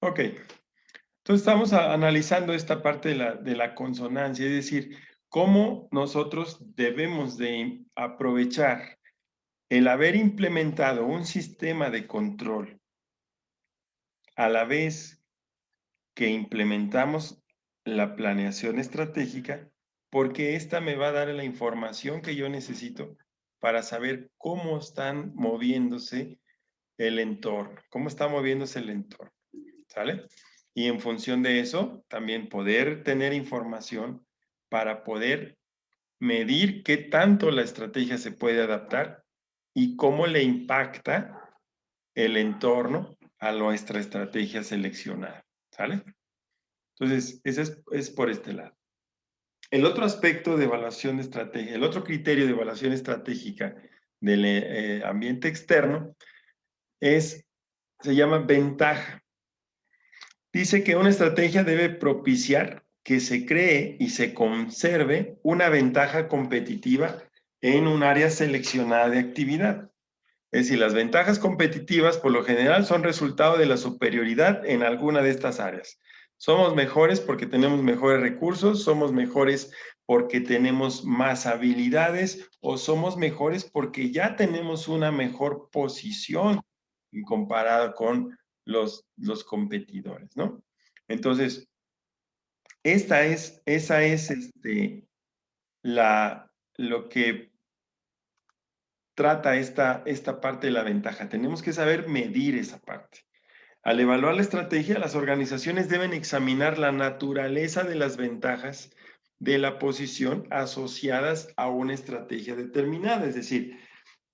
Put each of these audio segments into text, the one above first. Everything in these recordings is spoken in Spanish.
Ok, entonces estamos analizando esta parte de la consonancia, es decir, cómo nosotros debemos de aprovechar el haber implementado un sistema de control a la vez que implementamos la planeación estratégica, porque esta me va a dar la información que yo necesito para saber cómo están moviéndose el entorno, cómo está moviéndose el entorno, ¿sale? Y en función de eso, también poder tener información para poder medir qué tanto la estrategia se puede adaptar y cómo le impacta el entorno a nuestra estrategia seleccionada, ¿sale? Entonces, ese es por este lado. El otro aspecto de evaluación de estrategia, el otro criterio de evaluación estratégica del ambiente externo se llama ventaja. Dice que una estrategia debe propiciar que se cree y se conserve una ventaja competitiva en un área seleccionada de actividad. Es decir, las ventajas competitivas por lo general son resultado de la superioridad en alguna de estas áreas. Somos mejores porque tenemos mejores recursos, somos mejores porque tenemos más habilidades o somos mejores porque ya tenemos una mejor posición comparada con los competidores, ¿no? Entonces, esa es lo que trata esta parte de la ventaja. Tenemos que saber medir esa parte. Al evaluar la estrategia, las organizaciones deben examinar la naturaleza de las ventajas de la posición asociadas a una estrategia determinada, es decir,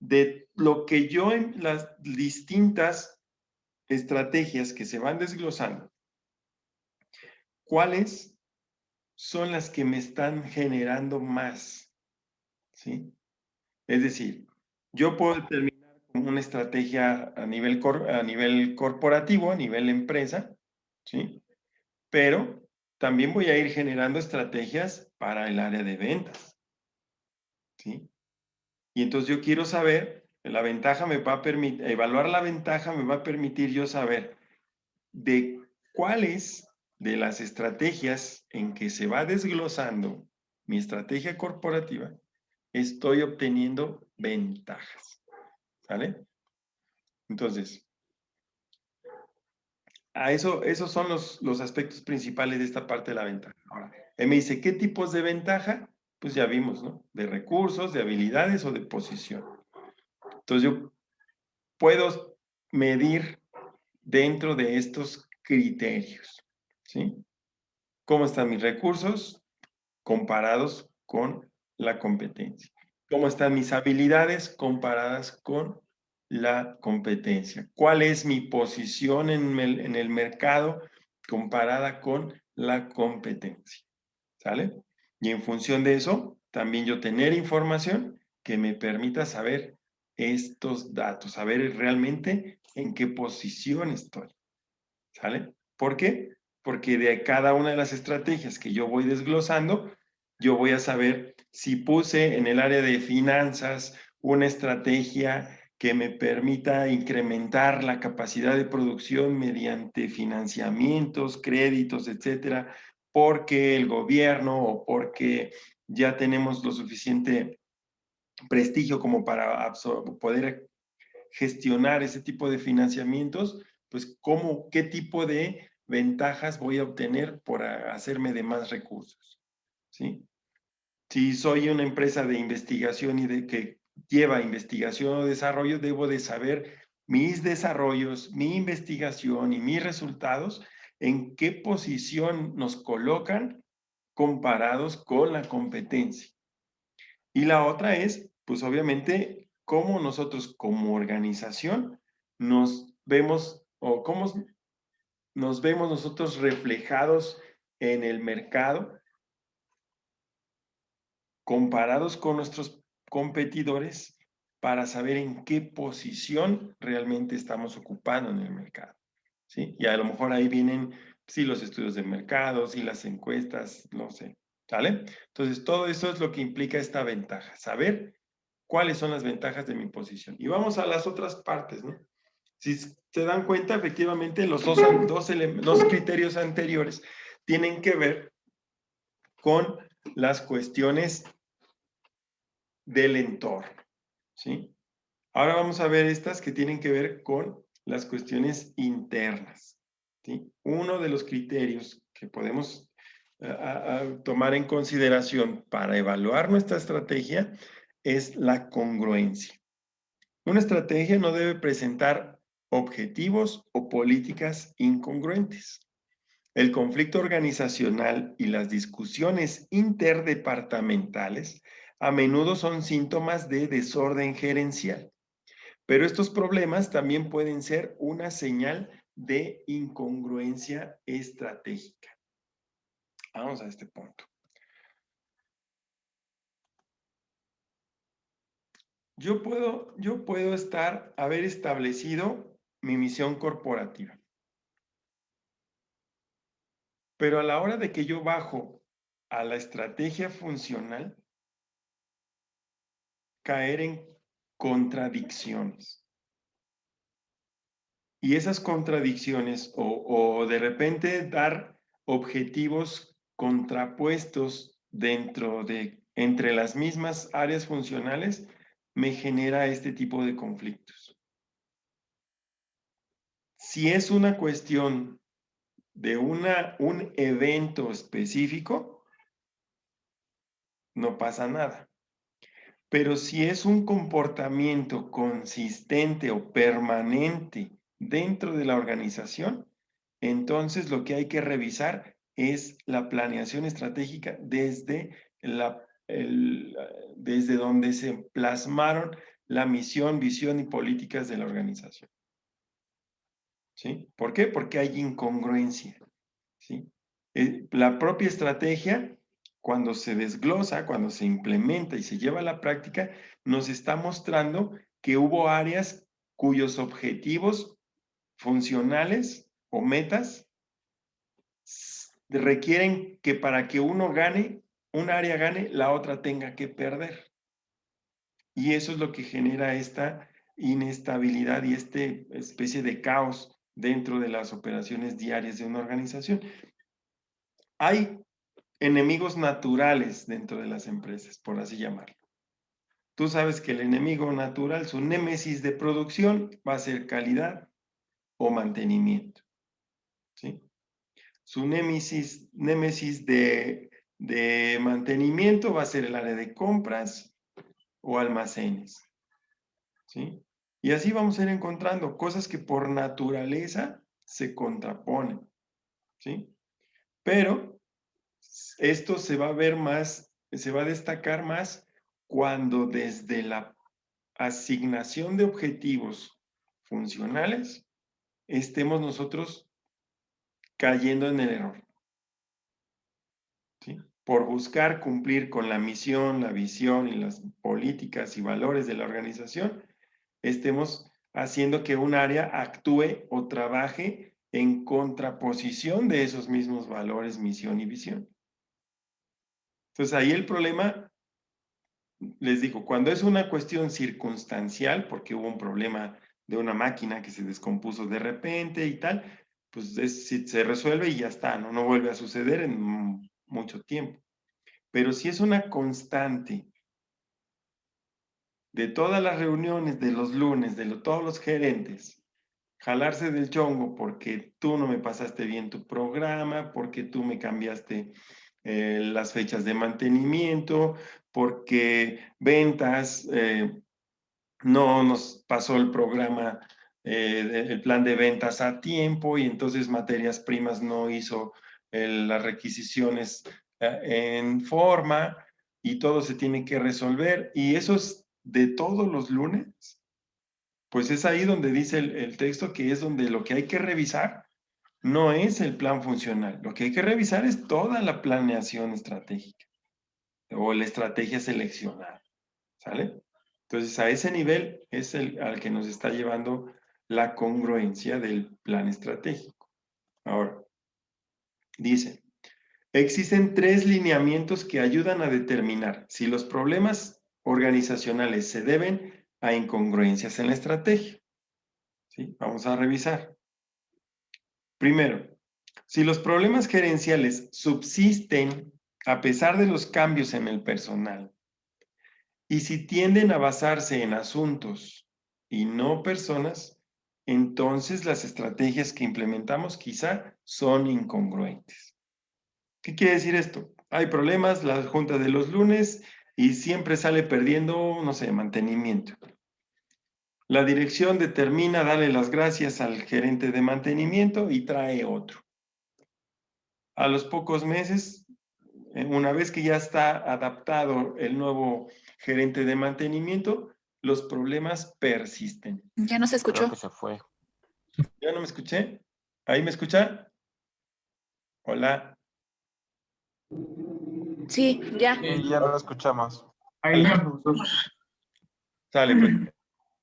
de lo que yo en las distintas estrategias que se van desglosando, ¿cuáles son las que me están generando más? ¿Sí? Es decir, yo puedo determinar con una estrategia a nivel corporativo, a nivel empresa, ¿sí? Pero también voy a ir generando estrategias para el área de ventas, ¿sí? Y entonces yo quiero saber, la ventaja me va a permitir, evaluar la ventaja me va a permitir yo saber de cuáles de las estrategias en que se va desglosando mi estrategia corporativa estoy obteniendo ventajas, ¿vale? Entonces, esos son los aspectos principales de esta parte de la ventaja. Ahora, él me dice, ¿qué tipos de ventaja? Pues ya vimos, ¿no? De recursos, de habilidades o de posición. Entonces, yo puedo medir dentro de estos criterios, ¿sí? ¿Cómo están mis recursos comparados con la competencia? ¿Cómo están mis habilidades comparadas con la competencia? ¿Cuál es mi posición en el mercado comparada con la competencia? ¿Sale? Y en función de eso, también yo tener información que me permita saber estos datos, saber realmente en qué posición estoy. ¿Sale? ¿Por qué? Porque de cada una de las estrategias que yo voy desglosando, yo voy a saber si puse en el área de finanzas una estrategia que me permita incrementar la capacidad de producción mediante financiamientos, créditos, etcétera, porque el gobierno o porque ya tenemos lo suficiente prestigio como para poder gestionar ese tipo de financiamientos, pues cómo, qué tipo de ventajas voy a obtener por hacerme de más recursos, ¿sí? Si soy una empresa de investigación y de que lleva investigación o desarrollo, debo de saber mis desarrollos, mi investigación y mis resultados, en qué posición nos colocan comparados con la competencia. Y la otra es, pues obviamente, cómo nosotros como organización nos vemos o cómo nos vemos nosotros reflejados en el mercado comparados con nuestros competidores para saber en qué posición realmente estamos ocupando en el mercado, ¿sí? Y a lo mejor ahí vienen, sí, los estudios de mercado, sí, las encuestas, no sé, ¿sale? Entonces, todo eso es lo que implica esta ventaja, saber cuáles son las ventajas de mi posición. Y vamos a las otras partes, ¿no? Si se dan cuenta, efectivamente, los dos criterios anteriores tienen que ver con las cuestiones del entorno, ¿sí? Ahora vamos a ver estas que tienen que ver con las cuestiones internas, ¿sí? Uno de los criterios que podemos tomar en consideración para evaluar nuestra estrategia es la congruencia. Una estrategia no debe presentar objetivos o políticas incongruentes. El conflicto organizacional y las discusiones interdepartamentales a menudo son síntomas de desorden gerencial, pero estos problemas también pueden ser una señal de incongruencia estratégica. Vamos a este punto. Yo puedo haber establecido mi misión corporativa, pero a la hora de que yo bajo a la estrategia funcional, caer en contradicciones. Y esas contradicciones o de repente dar objetivos contrapuestos entre las mismas áreas funcionales me genera este tipo de conflictos. Si es una cuestión de un evento específico, no pasa nada. Pero si es un comportamiento consistente o permanente dentro de la organización, entonces lo que hay que revisar es la planeación estratégica desde donde se plasmaron la misión, visión y políticas de la organización. ¿Sí? ¿Por qué? Porque hay incongruencia. ¿Sí? La propia estrategia, cuando se desglosa, cuando se implementa y se lleva a la práctica, nos está mostrando que hubo áreas cuyos objetivos funcionales o metas requieren que para que un área gane, la otra tenga que perder. Y eso es lo que genera esta inestabilidad y esta especie de caos dentro de las operaciones diarias de una organización. Hay enemigos naturales dentro de las empresas, por así llamarlo. Tú sabes que el enemigo natural, su némesis de producción, va a ser calidad o mantenimiento. ¿Sí? Su némesis de mantenimiento va a ser el área de compras o almacenes. ¿Sí? Y así vamos a ir encontrando cosas que por naturaleza se contraponen. ¿Sí? Pero esto se va a ver más, se va a destacar más cuando desde la asignación de objetivos funcionales estemos nosotros cayendo en el error. ¿Sí? Por buscar cumplir con la misión, la visión y las políticas y valores de la organización, estemos haciendo que un área actúe o trabaje en contraposición de esos mismos valores, misión y visión. Entonces ahí el problema, les digo, cuando es una cuestión circunstancial, porque hubo un problema de una máquina que se descompuso de repente y tal, pues se resuelve y ya está, ¿no? No vuelve a suceder en mucho tiempo. Pero si es una constante de todas las reuniones de los lunes, de todos los gerentes, jalarse del chongo porque tú no me pasaste bien tu programa, porque tú me cambiaste las fechas de mantenimiento, porque ventas no nos pasó el programa, el plan de ventas a tiempo y entonces materias primas no hizo las requisiciones en forma y todo se tiene que resolver. Y eso es de todos los lunes. Pues es ahí donde dice el texto que es donde lo que hay que revisar no es el plan funcional. Lo que hay que revisar es toda la planeación estratégica o la estrategia seleccionada. ¿Sale? Entonces, a ese nivel es al que nos está llevando la congruencia del plan estratégico. Ahora, dice, existen 3 lineamientos que ayudan a determinar si los problemas organizacionales se deben a incongruencias en la estrategia. ¿sí? Vamos a revisar. Primero, si los problemas gerenciales subsisten a pesar de los cambios en el personal y si tienden a basarse en asuntos y no personas, entonces las estrategias que implementamos quizá son incongruentes. ¿Qué quiere decir esto? Hay problemas, la junta de los lunes y siempre sale perdiendo, no sé, mantenimiento. La dirección determina darle las gracias al gerente de mantenimiento y trae otro. A los pocos meses, una vez que ya está adaptado el nuevo gerente de mantenimiento, los problemas persisten. Ya no se Creo escuchó. que se fue. ¿Ya no me escuché? ¿Ahí me escucha? Hola. Sí, ya. Sí, ya lo escuchamos. Ahí ya, profesor. Sale, pues.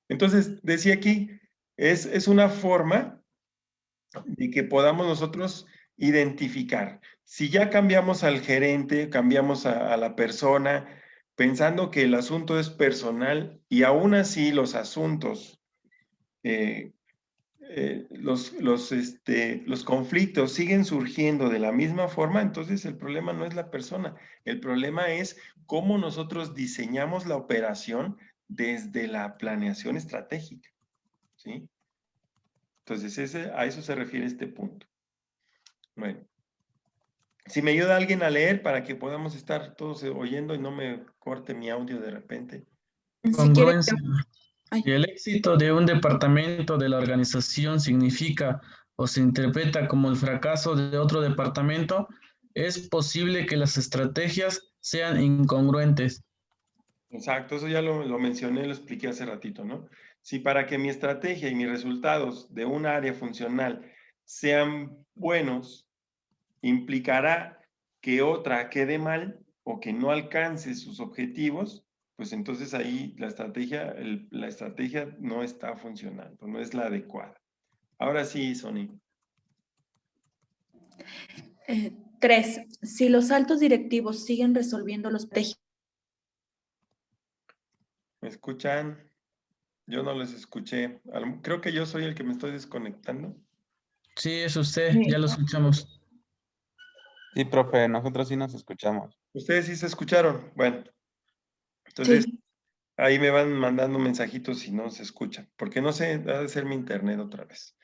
Entonces, decía aquí, es una forma de que podamos nosotros identificar. Si ya cambiamos al gerente, cambiamos a la persona, pensando que el asunto es personal y aún así los asuntos, los conflictos siguen surgiendo de la misma forma, entonces el problema no es la persona, el problema es cómo nosotros diseñamos la operación desde la planeación estratégica, ¿sí? Entonces, a eso se refiere este punto. Bueno, si me ayuda alguien a leer para que podamos estar todos oyendo y no me corte mi audio de repente. Si quiere. Congruencia. Ay. Si el éxito de un departamento de la organización significa o se interpreta como el fracaso de otro departamento, es posible que las estrategias sean incongruentes. Exacto, eso ya lo mencioné, lo expliqué hace ratito, ¿no? Si para que mi estrategia y mis resultados de un área funcional sean buenos, implicará que otra quede mal o que no alcance sus objetivos, pues entonces ahí la estrategia no está funcionando, no es la adecuada. Ahora sí, Sony. 3. Si los altos directivos siguen resolviendo los tejidos. ¿Me escuchan? Yo no les escuché. Creo que yo soy el que me estoy desconectando. Sí, es usted, ya lo escuchamos. Sí, profe, nosotros sí nos escuchamos. ¿Ustedes sí se escucharon? Bueno, entonces Sí. ahí me van mandando mensajitos si no se escuchan, porque no sé, ha de ser mi internet otra vez.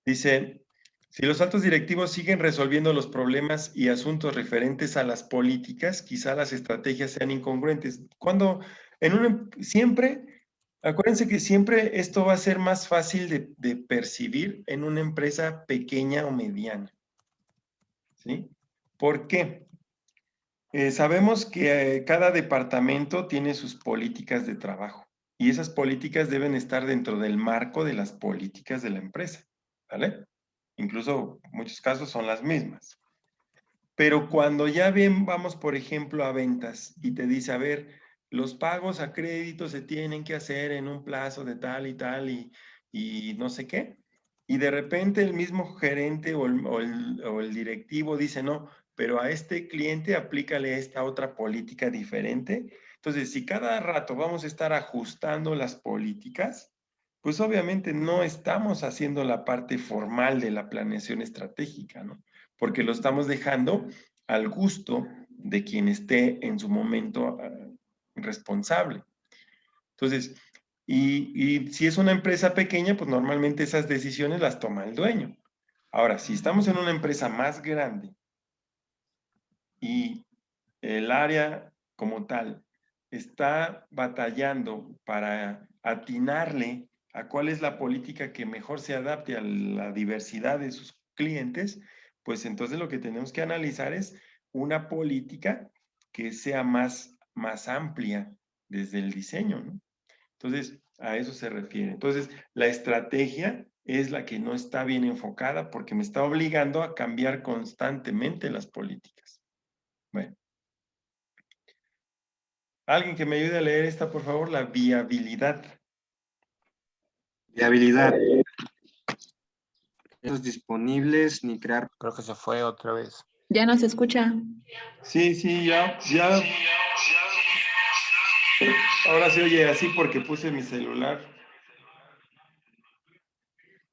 Dice, si los altos directivos siguen resolviendo los problemas y asuntos referentes a las políticas, quizá las estrategias sean incongruentes. Siempre, acuérdense que siempre esto va a ser más fácil de percibir en una empresa pequeña o mediana. ¿Sí? ¿Por qué? Sabemos que cada departamento tiene sus políticas de trabajo y esas políticas deben estar dentro del marco de las políticas de la empresa, ¿vale? Incluso en muchos casos son las mismas. Pero cuando ya vamos, por ejemplo, a ventas y te dice, a ver, los pagos a crédito se tienen que hacer en un plazo de tal y no sé qué, y de repente el mismo gerente o el directivo dice, no, pero a este cliente aplícale esta otra política diferente. Entonces, si cada rato vamos a estar ajustando las políticas, pues obviamente no estamos haciendo la parte formal de la planeación estratégica, ¿no? Porque lo estamos dejando al gusto de quien esté en su momento responsable. Entonces, y si es una empresa pequeña, pues normalmente esas decisiones las toma el dueño. Ahora, si estamos en una empresa más grande y el área como tal está batallando para atinarle a cuál es la política que mejor se adapte a la diversidad de sus clientes, pues entonces lo que tenemos que analizar es una política que sea más amplia desde el diseño, ¿no? Entonces, a eso se refiere. Entonces, la estrategia es la que no está bien enfocada porque me está obligando a cambiar constantemente las políticas. Bueno. Alguien que me ayude a leer esta, por favor, la viabilidad. Viabilidad. Disponibles ni crear. Creo que se fue otra vez. Ya no se escucha. Sí, ya. Ahora se oye así porque puse mi celular.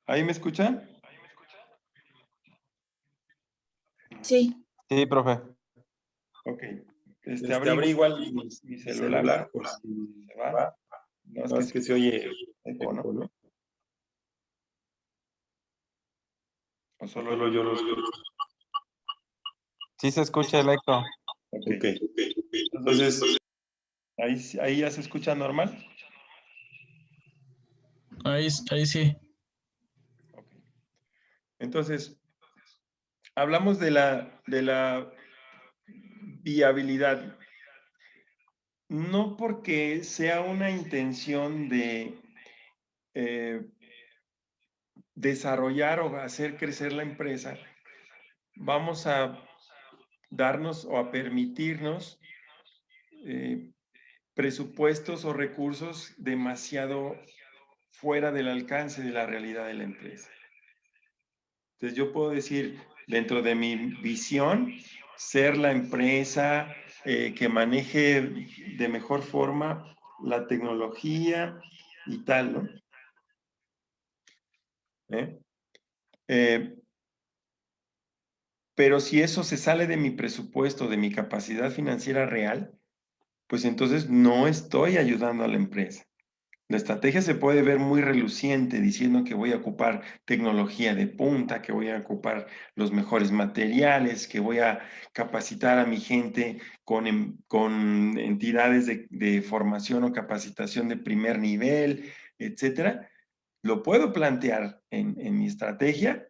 ¿Ahí me escuchan? Sí. Sí, profe. Ok. Abrí igual mi celular por si se va. No, es que se oye eco, ¿no? O solo yo lo escucho. Sí se escucha el eco. Ok. Entonces, ahí ya se escucha normal. Ahí sí. Ok. Entonces, hablamos de la viabilidad. No porque sea una intención de desarrollar o hacer crecer la empresa, vamos a darnos o a permitirnos presupuestos o recursos demasiado fuera del alcance de la realidad de la empresa. Entonces yo puedo decir, dentro de mi visión, ser la empresa que maneje de mejor forma la tecnología y tal, ¿no? Pero si eso se sale de mi presupuesto, de mi capacidad financiera real, pues entonces no estoy ayudando a la empresa. La estrategia se puede ver muy reluciente diciendo que voy a ocupar tecnología de punta, que voy a ocupar los mejores materiales, que voy a capacitar a mi gente con entidades de formación o capacitación de primer nivel, etcétera. Lo puedo plantear en mi estrategia,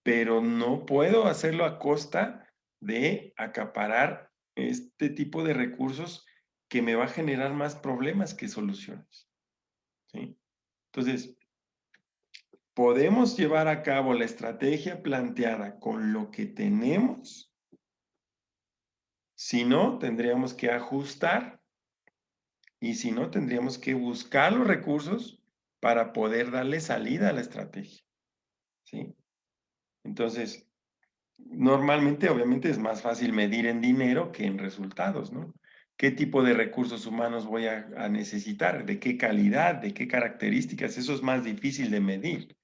pero no puedo hacerlo a costa de acaparar este tipo de recursos que me va a generar más problemas que soluciones. ¿Sí? Entonces, podemos llevar a cabo la estrategia planteada con lo que tenemos. Si no, tendríamos que ajustar y si no, tendríamos que buscar los recursos para poder darle salida a la estrategia. ¿Sí? Entonces, normalmente, obviamente, es más fácil medir en dinero que en resultados, ¿no? ¿Qué tipo de recursos humanos voy a necesitar? ¿De qué calidad? ¿De qué características? Eso es más difícil de medir.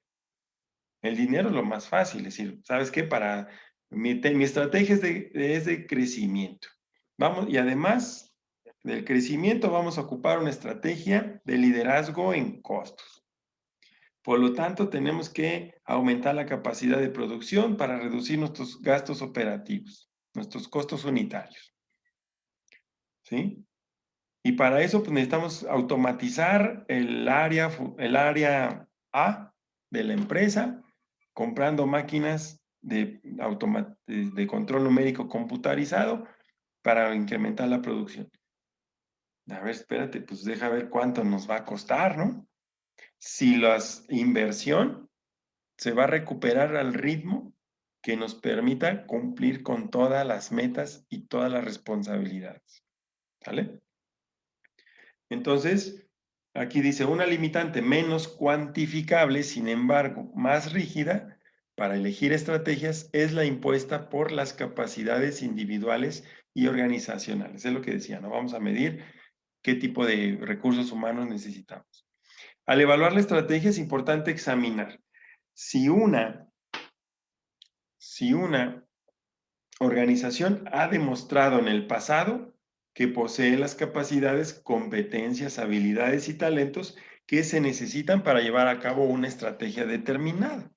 El dinero es lo más fácil, es decir, ¿sabes qué? Para mi estrategia es de crecimiento. Vamos, y además del crecimiento vamos a ocupar una estrategia de liderazgo en costos. Por lo tanto, tenemos que aumentar la capacidad de producción para reducir nuestros gastos operativos, nuestros costos unitarios. ¿Sí? Y para eso pues, necesitamos automatizar el área A de la empresa, comprando máquinas de control numérico computarizado para incrementar la producción. A ver, espérate, pues deja ver cuánto nos va a costar, ¿no? Si la inversión se va a recuperar al ritmo que nos permita cumplir con todas las metas y todas las responsabilidades. ¿Vale? Entonces, aquí dice una limitante menos cuantificable, sin embargo, más rígida para elegir estrategias es la impuesta por las capacidades individuales y organizacionales. Es lo que decía, ¿no? Vamos a medir qué tipo de recursos humanos necesitamos. Al evaluar la estrategia es importante examinar si una organización ha demostrado en el pasado que posee las capacidades, competencias, habilidades y talentos que se necesitan para llevar a cabo una estrategia determinada.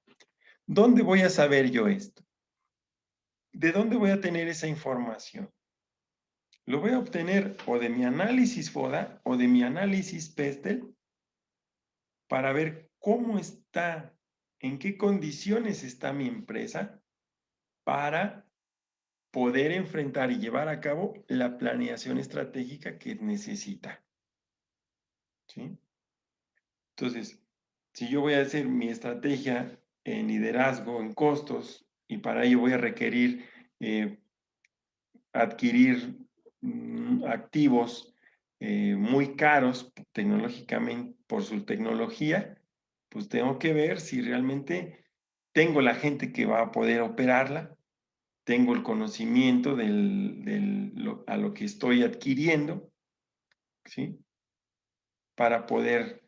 ¿Dónde voy a saber yo esto? ¿De dónde voy a tener esa información? Lo voy a obtener o de mi análisis FODA o de mi análisis PESTEL para ver cómo está, en qué condiciones está mi empresa para poder enfrentar y llevar a cabo la planeación estratégica que necesita. ¿Sí? Entonces, si yo voy a hacer mi estrategia en liderazgo, en costos, y para ello voy a requerir adquirir activos muy caros tecnológicamente por su tecnología, pues tengo que ver si realmente tengo la gente que va a poder operarla, tengo el conocimiento a lo que estoy adquiriendo, ¿sí? Para poder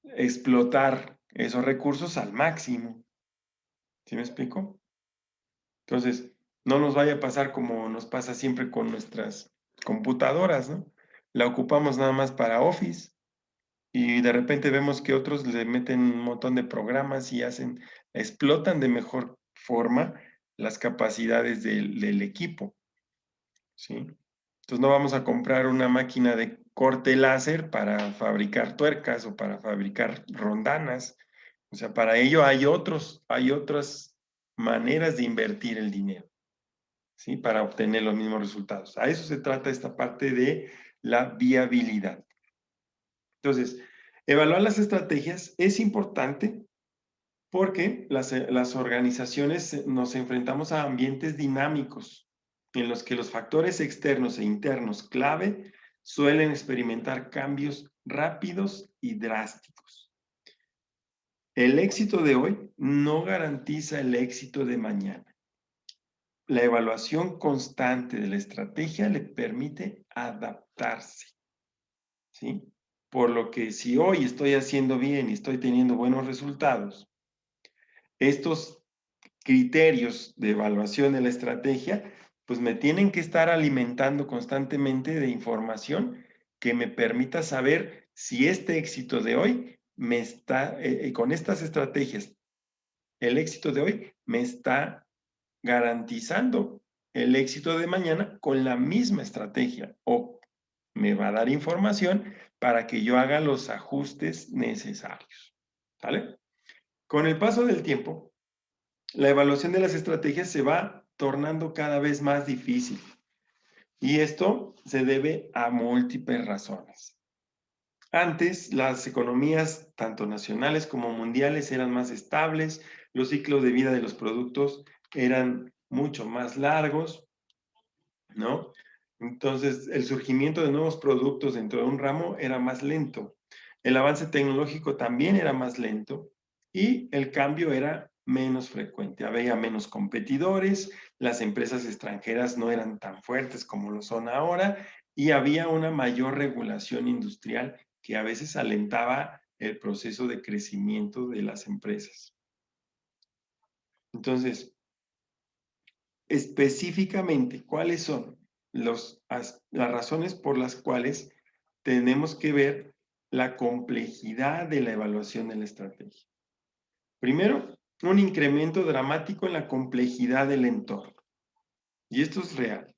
explotar esos recursos al máximo. ¿Sí me explico? Entonces, no nos vaya a pasar como nos pasa siempre con nuestras computadoras, ¿no? La ocupamos nada más para Office y de repente vemos que otros le meten un montón de programas y explotan de mejor forma las capacidades del equipo, ¿sí? Entonces no vamos a comprar una máquina de corte láser para fabricar tuercas o para fabricar rondanas. O sea, para ello hay otras maneras de invertir el dinero, ¿sí? Para obtener los mismos resultados. A eso se trata esta parte de la viabilidad. Entonces, evaluar las estrategias es importante porque las organizaciones nos enfrentamos a ambientes dinámicos en los que los factores externos e internos clave suelen experimentar cambios rápidos y drásticos. El éxito de hoy no garantiza el éxito de mañana. La evaluación constante de la estrategia le permite adaptarse, ¿sí? Por lo que si hoy estoy haciendo bien y estoy teniendo buenos resultados, estos criterios de evaluación de la estrategia, pues me tienen que estar alimentando constantemente de información que me permita saber si este éxito de hoy me está, con estas estrategias, el éxito de hoy me está garantizando el éxito de mañana con la misma estrategia o me va a dar información para que yo haga los ajustes necesarios. ¿Vale? Con el paso del tiempo, la evaluación de las estrategias se va tornando cada vez más difícil. Y esto se debe a múltiples razones. Antes, las economías, tanto nacionales como mundiales, eran más estables, los ciclos de vida de los productos eran mucho más largos, ¿no? Entonces, el surgimiento de nuevos productos dentro de un ramo era más lento. El avance tecnológico también era más lento y el cambio era menos frecuente. Había menos competidores, las empresas extranjeras no eran tan fuertes como lo son ahora y había una mayor regulación industrial que a veces alentaba el proceso de crecimiento de las empresas. Entonces, específicamente, ¿cuáles son las razones por las cuales tenemos que ver la complejidad de la evaluación de la estrategia? Primero, un incremento dramático en la complejidad del entorno. Y esto es real,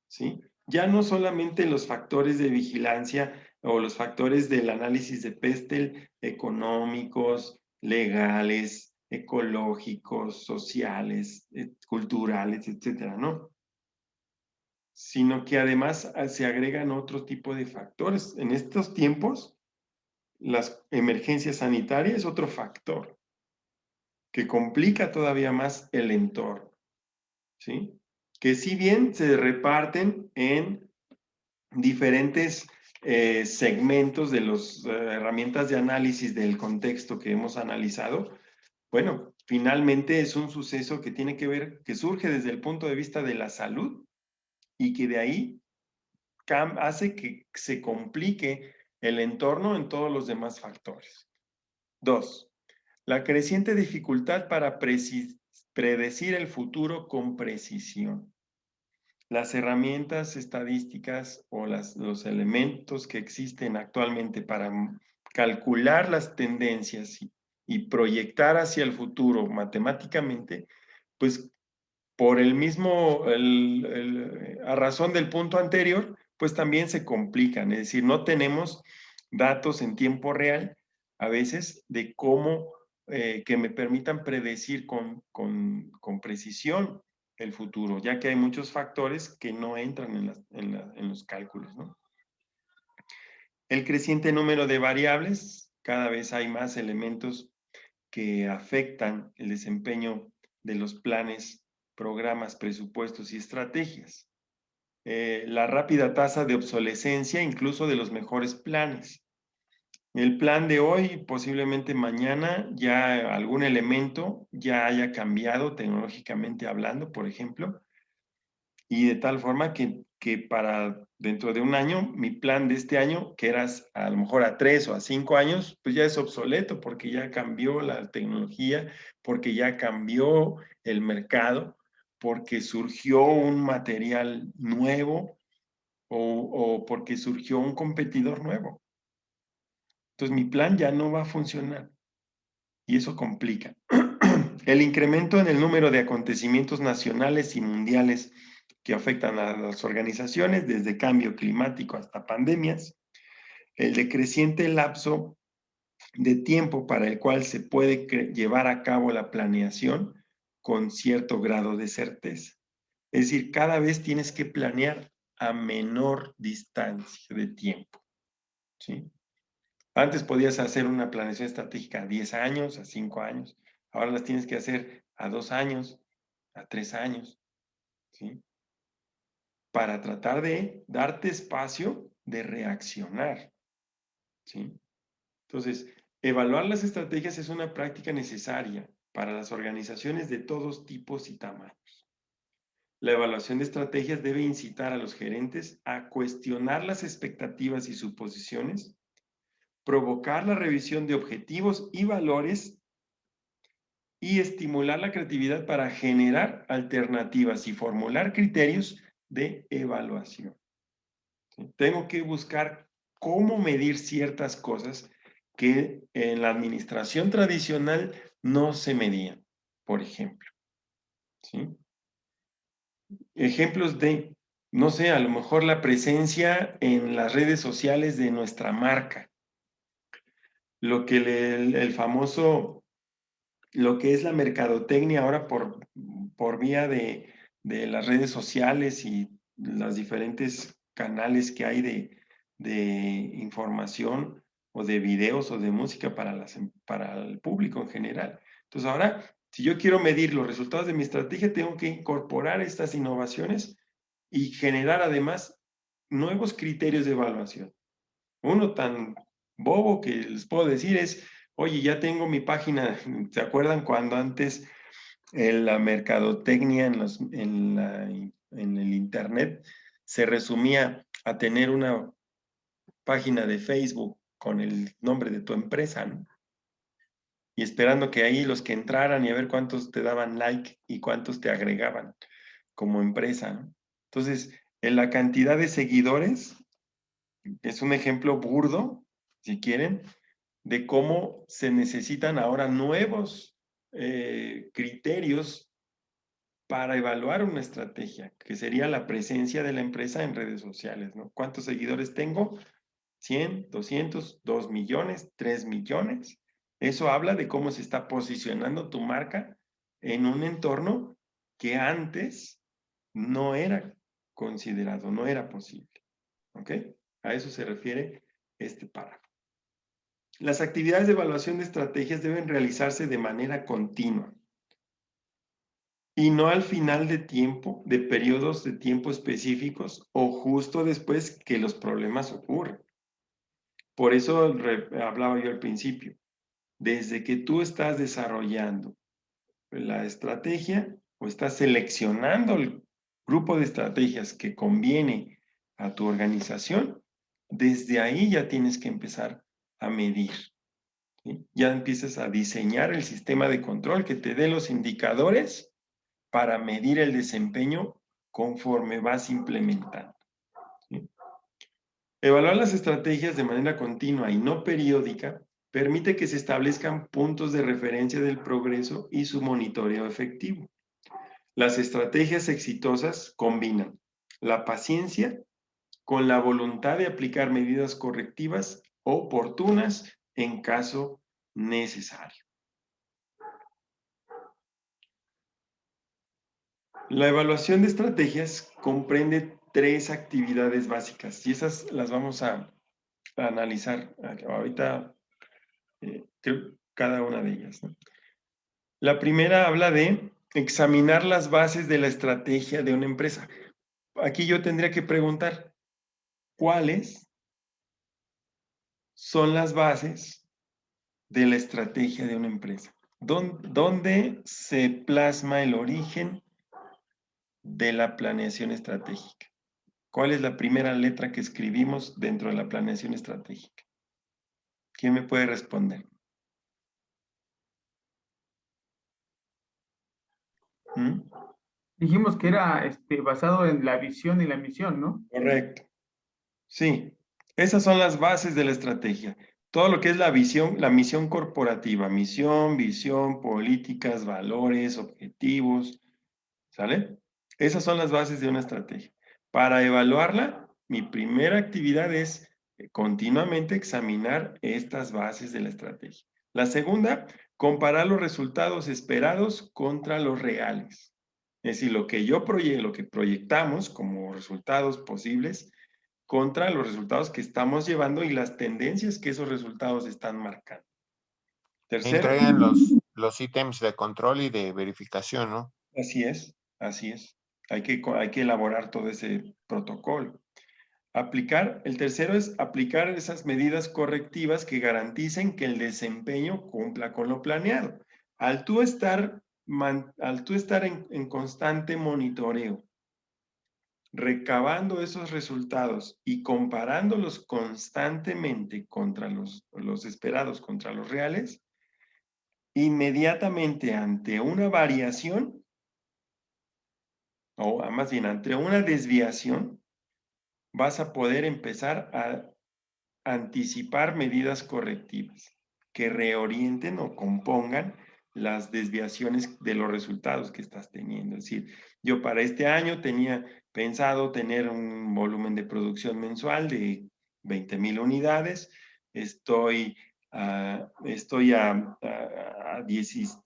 ¿sí? Ya no solamente los factores de vigilancia o los factores del análisis de Pestel económicos, legales, ecológicos, sociales, culturales, etcétera, ¿no? Sino que además se agregan otro tipo de factores. En estos tiempos, las emergencias sanitarias es otro factor que complica todavía más el entorno, ¿sí? Que si bien se reparten en diferentes segmentos de las herramientas de análisis del contexto que hemos analizado, bueno, finalmente es un suceso que tiene que ver, que surge desde el punto de vista de la salud y que de ahí hace que se complique el entorno en todos los demás factores. 2. La creciente dificultad para predecir el futuro con precisión. Las herramientas estadísticas o los elementos que existen actualmente para calcular las tendencias y proyectar hacia el futuro matemáticamente, pues por el mismo, a razón del punto anterior, pues también se complican. Es decir, no tenemos datos en tiempo real a veces de cómo, que me permitan predecir con precisión el futuro, ya que hay muchos factores que no entran en los cálculos, ¿no? El creciente número de variables, cada vez hay más elementos que afectan el desempeño de los planes, programas, presupuestos y estrategias. La rápida tasa de obsolescencia incluso de los mejores planes. El plan de hoy, posiblemente mañana, ya algún elemento ya haya cambiado tecnológicamente hablando, por ejemplo, y de tal forma que que para dentro de un año, mi plan de este año, que era a lo mejor a 3 o a 5 años, pues ya es obsoleto porque ya cambió la tecnología, porque ya cambió el mercado, porque surgió un material nuevo o porque surgió un competidor nuevo. Entonces mi plan ya no va a funcionar y eso complica. El incremento en el número de acontecimientos nacionales y mundiales que afectan a las organizaciones, desde cambio climático hasta pandemias, el decreciente lapso de tiempo para el cual se puede llevar a cabo la planeación con cierto grado de certeza. Es decir, cada vez tienes que planear a menor distancia de tiempo, ¿sí? Antes podías hacer una planeación estratégica a 10 años, a 5 años. Ahora las tienes que hacer a 2 años, a 3 años, ¿sí? Para tratar de darte espacio de reaccionar, ¿sí? Entonces, evaluar las estrategias es una práctica necesaria para las organizaciones de todos tipos y tamaños. La evaluación de estrategias debe incitar a los gerentes a cuestionar las expectativas y suposiciones, provocar la revisión de objetivos y valores y estimular la creatividad para generar alternativas y formular criterios de evaluación. ¿Sí? Tengo que buscar cómo medir ciertas cosas que en la administración tradicional no se medían, por ejemplo. ¿Sí? Ejemplos de, no sé, a lo mejor la presencia en las redes sociales de nuestra marca. Lo que el famoso, lo que es la mercadotecnia ahora por vía de las redes sociales y los diferentes canales que hay de información o de videos o de música para el público en general. Entonces ahora, si yo quiero medir los resultados de mi estrategia, tengo que incorporar estas innovaciones y generar además nuevos criterios de evaluación. Uno tan bobo que les puedo decir es, oye, ya tengo mi página. ¿Se acuerdan cuando antes la mercadotecnia en el internet se resumía a tener una página de Facebook con el nombre de tu empresa, ¿no? Y esperando que ahí los que entraran y a ver cuántos te daban like y cuántos te agregaban como empresa, ¿no? Entonces, en la cantidad de seguidores es un ejemplo burdo, si quieren, de cómo se necesitan ahora nuevos criterios para evaluar una estrategia, que sería la presencia de la empresa en redes sociales, ¿no? ¿Cuántos seguidores tengo? 100, 200, 2 millones, 3 millones. Eso habla de cómo se está posicionando tu marca en un entorno que antes no era considerado, no era posible. ¿Ok? A eso se refiere este párrafo. Las actividades de evaluación de estrategias deben realizarse de manera continua y no al final de tiempo, de periodos de tiempo específicos o justo después que los problemas ocurren. Por eso hablaba yo al principio. Desde que tú estás desarrollando la estrategia o estás seleccionando el grupo de estrategias que conviene a tu organización, desde ahí ya tienes que empezar a medir. ¿Sí? Ya empiezas a diseñar el sistema de control que te dé los indicadores para medir el desempeño conforme vas implementando. ¿Sí? Evaluar las estrategias de manera continua y no periódica permite que se establezcan puntos de referencia del progreso y su monitoreo efectivo. Las estrategias exitosas combinan la paciencia con la voluntad de aplicar medidas correctivas oportunas en caso necesario. La evaluación de estrategias comprende 3 actividades básicas y esas las vamos a analizar ahorita, cada una de ellas, ¿no? La primera habla de examinar las bases de la estrategia de una empresa. Aquí yo tendría que preguntar, ¿cuáles son las bases de la estrategia de una empresa? ¿Dónde se plasma el origen de la planeación estratégica? ¿Cuál es la primera letra que escribimos dentro de la planeación estratégica? ¿Quién me puede responder? ¿Mm? Dijimos que era basado en la visión y la misión, ¿no? Correcto. Sí, esas son las bases de la estrategia. Todo lo que es la visión, la misión corporativa, misión, visión, políticas, valores, objetivos, ¿sale? Esas son las bases de una estrategia. Para evaluarla, mi primera actividad es continuamente examinar estas bases de la estrategia. La segunda, comparar los resultados esperados contra los reales. Es decir, lo que proyectamos como resultados posibles contra los resultados que estamos llevando y las tendencias que esos resultados están marcando. Tercero, Entregan los ítems de control y de verificación, ¿no? así es, así es. Hay que elaborar todo ese protocolo. El tercero es aplicar esas medidas correctivas que garanticen que el desempeño cumpla con lo planeado. Al tú estar en constante monitoreo, recabando esos resultados y comparándolos constantemente contra los esperados, contra los reales, inmediatamente ante una variación, o más bien ante una desviación, vas a poder empezar a anticipar medidas correctivas que reorienten o compongan las desviaciones de los resultados que estás teniendo. Es decir, yo para este año tenía pensado tener un volumen de producción mensual de 20,000 unidades.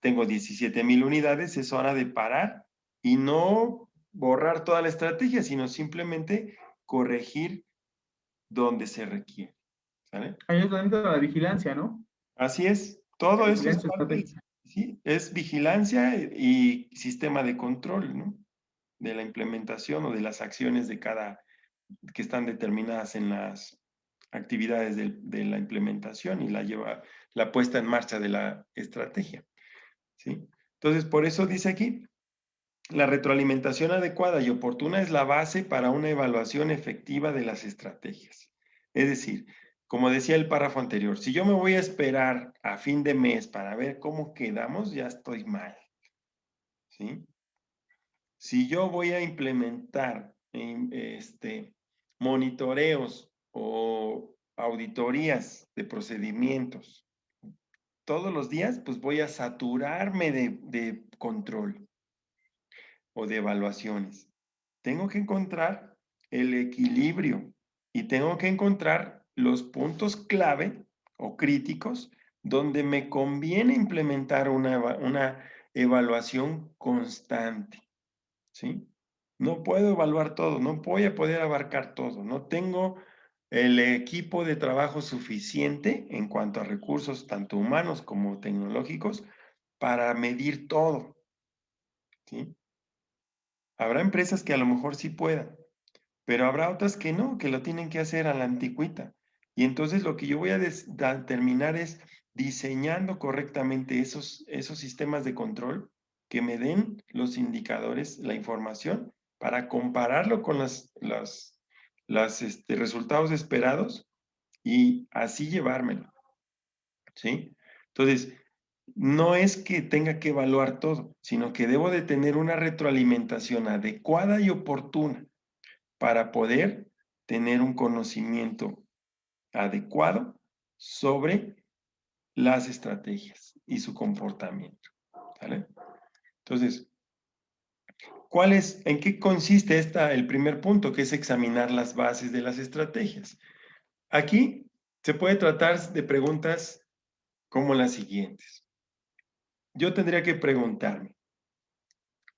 Tengo 17,000 unidades, es hora de parar y no borrar toda la estrategia, sino simplemente corregir donde se requiere. ¿Sale? Ahí es donde entra la vigilancia, ¿no? Así es, todo La eso es vigilancia estratégica. ¿sí? Es vigilancia y sistema de control, ¿no? De la implementación o de las acciones que están determinadas en las actividades de la implementación y la puesta en marcha de la estrategia, ¿sí? Entonces, por eso dice aquí, la retroalimentación adecuada y oportuna es la base para una evaluación efectiva de las estrategias. Es decir, como decía el párrafo anterior, si yo me voy a esperar a fin de mes para ver cómo quedamos, ya estoy mal, ¿sí? Si yo voy a implementar monitoreos o auditorías de procedimientos todos los días, pues voy a saturarme de control o de evaluaciones. Tengo que encontrar el equilibrio y tengo que encontrar los puntos clave o críticos donde me conviene implementar una evaluación constante, ¿sí? No puedo evaluar todo, no voy a poder abarcar todo, no tengo el equipo de trabajo suficiente en cuanto a recursos tanto humanos como tecnológicos para medir todo, ¿sí? Habrá empresas que a lo mejor sí puedan, pero habrá otras que no, que lo tienen que hacer a la antigüita. Y entonces lo que yo voy a terminar es diseñando correctamente esos sistemas de control que me den los indicadores, la información, para compararlo con los resultados esperados y así llevármelo, ¿sí? Entonces, no es que tenga que evaluar todo, sino que debo de tener una retroalimentación adecuada y oportuna para poder tener un conocimiento adecuado sobre las estrategias y su comportamiento. ¿Vale? Entonces, ¿en qué consiste el primer punto, que es examinar las bases de las estrategias? Aquí se puede tratar de preguntas como las siguientes. Yo tendría que preguntarme,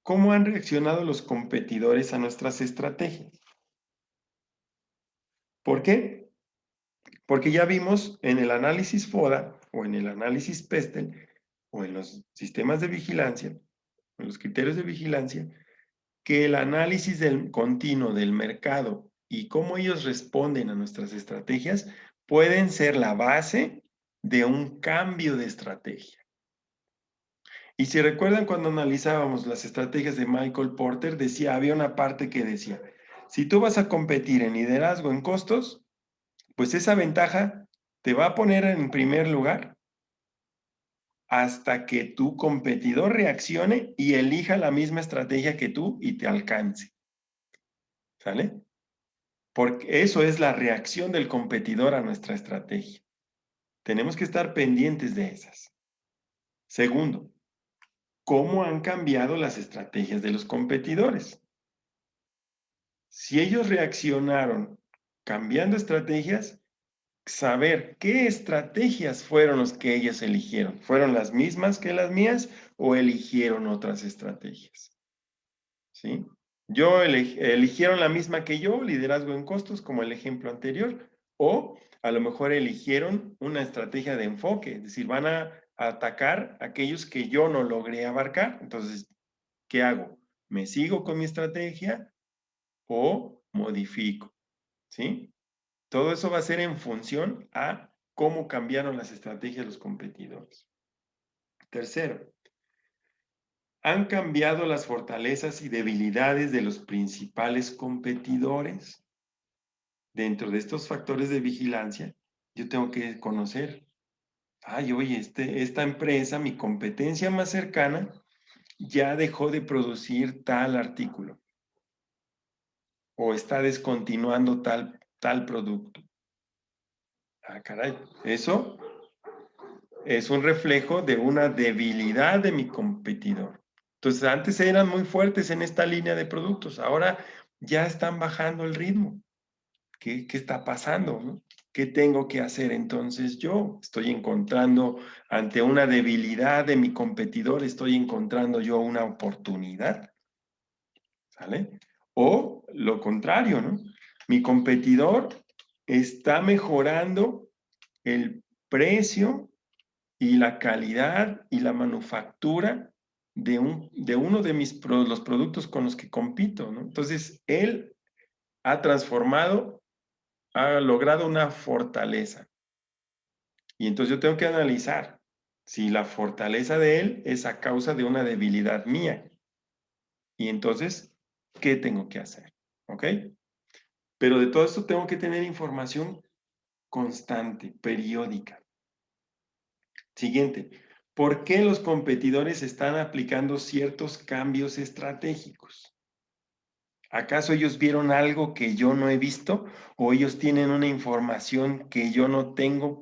¿cómo han reaccionado los competidores a nuestras estrategias? ¿Por qué? Porque ya vimos en el análisis FODA o en el análisis PESTEL o en los sistemas de vigilancia, en los criterios de vigilancia, que el análisis continuo del mercado y cómo ellos responden a nuestras estrategias pueden ser la base de un cambio de estrategia. Y si recuerdan cuando analizábamos las estrategias de Michael Porter, había una parte que decía, Si tú vas a competir en liderazgo en costos, pues esa ventaja te va a poner en primer lugar hasta que tu competidor reaccione y elija la misma estrategia que tú y te alcance. ¿Sale? Porque eso es la reacción del competidor a nuestra estrategia. Tenemos que estar pendientes de esas. Segundo, ¿cómo han cambiado las estrategias de los competidores? Si ellos reaccionaron cambiando estrategias, saber qué estrategias fueron las que ellos eligieron. ¿Fueron las mismas que las mías o eligieron otras estrategias? ¿Sí? Eligieron la misma que yo, liderazgo en costos, como el ejemplo anterior, o a lo mejor eligieron una estrategia de enfoque, es decir, van a atacar aquellos que yo no logré abarcar. Entonces, ¿qué hago? ¿Me sigo con mi estrategia o modifico? ¿Sí? Todo eso va a ser en función a cómo cambiaron las estrategias de los competidores. Tercero, han cambiado las fortalezas y debilidades de los principales competidores. Dentro de estos factores de vigilancia, yo tengo que conocer, oye, esta empresa, mi competencia más cercana, ya dejó de producir tal artículo o está descontinuando tal producto. Caray, eso es un reflejo de una debilidad de mi competidor. Entonces, antes eran muy fuertes en esta línea de productos, ahora ya están bajando el ritmo. ¿Qué está pasando? ¿No? ¿Qué tengo que hacer entonces yo? Estoy encontrando ante una debilidad de mi competidor, estoy encontrando yo una oportunidad. ¿Sale? O lo contrario, ¿no? Mi competidor está mejorando el precio y la calidad y la manufactura de uno de los productos con los que compito, ¿no? Entonces, él ha logrado una fortaleza. Y entonces yo tengo que analizar si la fortaleza de él es a causa de una debilidad mía. Y entonces, ¿qué tengo que hacer? ¿Ok? Pero de todo esto tengo que tener información constante, periódica. Siguiente, ¿por qué los competidores están aplicando ciertos cambios estratégicos? ¿Acaso ellos vieron algo que yo no he visto o ellos tienen una información que yo no tengo